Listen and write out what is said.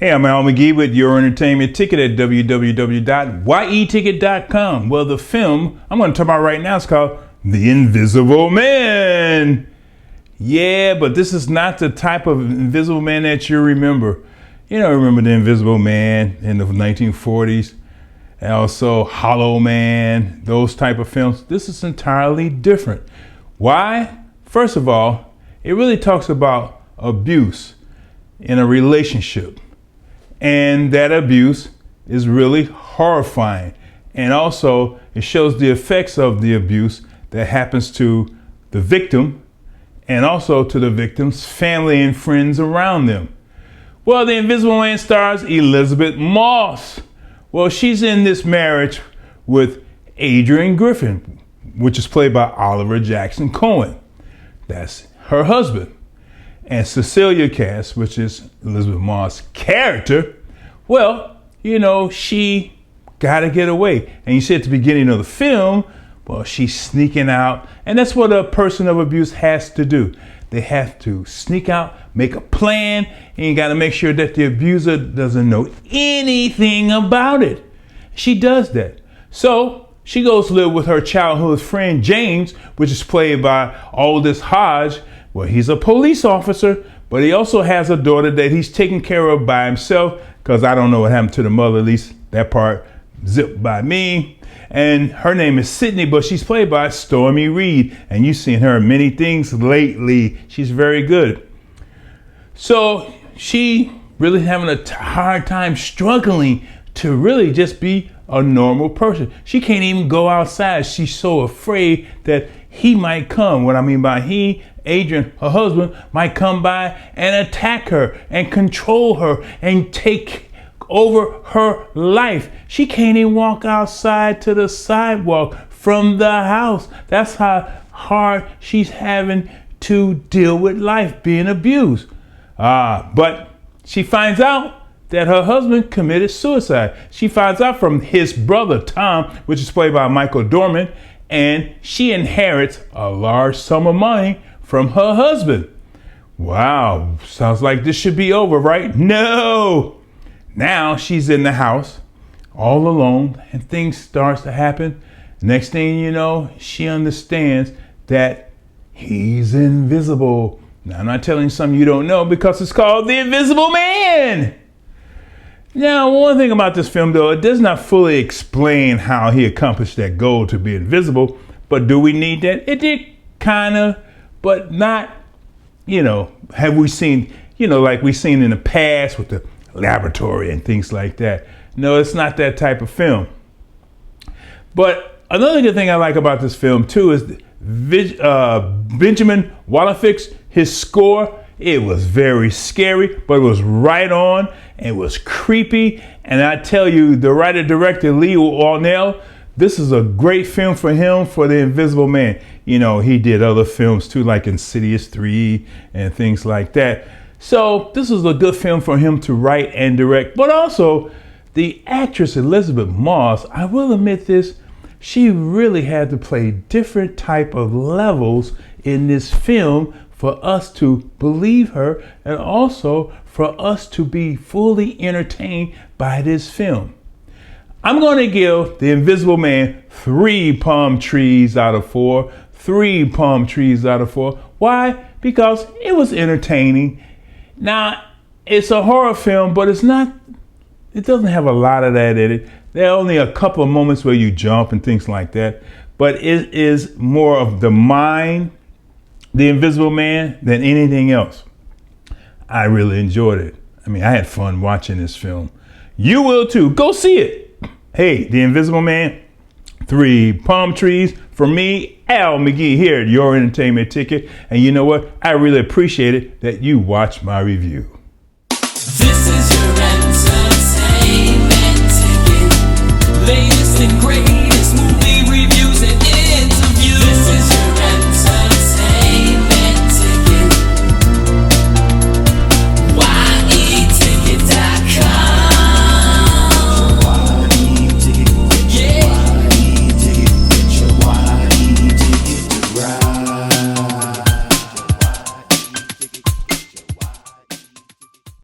Hey, I'm Al McGee with your entertainment ticket at www.yeticket.com. Well, the film I'm going to talk about right now is called The Invisible Man. Yeah, but this is not the type of Invisible Man that you remember. You know, remember The Invisible Man in the 1940s, and also Hollow Man, those type of films. This is entirely different. Why? First of all, it really talks about abuse in a relationship. And that abuse is really horrifying. And also, it shows the effects of the abuse that happens to the victim and also to the victim's family and friends around them. Well, The Invisible Man stars Elisabeth Moss. Well, she's in this marriage with Adrian Griffin, which is played by Oliver Jackson-Cohen. That's her husband. And Cecilia Cass, which is Elisabeth Moss' character, well, you know, she got to get away. And you see at the beginning of the film, well, she's sneaking out. And that's what a person of abuse has to do. They have to sneak out, make a plan, and you got to make sure that the abuser doesn't know anything about it. She does that. So she goes to live with her childhood friend, James, which is played by Aldis Hodge. Well, he's a police officer, but he also has a daughter that he's taking care of by himself, because I don't know what happened to the mother, at least that part zipped by me. And her name is Sydney, but she's played by Stormy Reid. And you've seen her in many things lately. She's very good. So she really having a hard time struggling to really just be a normal person. She can't even go outside. She's so afraid that he might come. What I mean by he, Adrian, her husband, might come by and attack her and control her and take over her life. She can't even walk outside to the sidewalk from the house. That's how hard she's having to deal with life, being abused. But she finds out that her husband committed suicide. She finds out from his brother, Tom, which is played by Michael Dorman, and she inherits a large sum of money from her husband. Wow, sounds like this should be over, right? No! Now she's in the house all alone and things starts to happen. Next thing you know, she understands that he's invisible. Now, I'm not telling you something you don't know because it's called The Invisible Man. Now, one thing about this film, though, it does not fully explain how he accomplished that goal to be invisible. But do we need that? It did kind of, but not, have we seen, like we've seen in the past with the laboratory and things like that. No, it's not that type of film. But another good thing I like about this film, too, is Benjamin Wallafix, his score. It was very scary, but it was right on. It was creepy. And I tell you, the writer-director, Leigh, Whannell, this is a great film for him, for The Invisible Man. He did other films too, like Insidious 3 and things like that. So this is a good film for him to write and direct. But also, the actress Elisabeth Moss, I will admit this, she really had to play different type of levels in this film for us to believe her and also for us to be fully entertained by this film. I'm going to give The Invisible Man 3 palm trees out of 4. 3 palm trees out of 4. Why? Because it was entertaining. Now, it's a horror film, but it doesn't have a lot of that in it. There are only a couple of moments where you jump and things like that. But it is more of the mind, The Invisible Man, than anything else. I really enjoyed it. I had fun watching this film. You will too. Go see it. Hey, The Invisible Man, 3 palm trees from me, Al McGee, here at Your Entertainment Ticket. And you know what? I really appreciate it that you watched my review.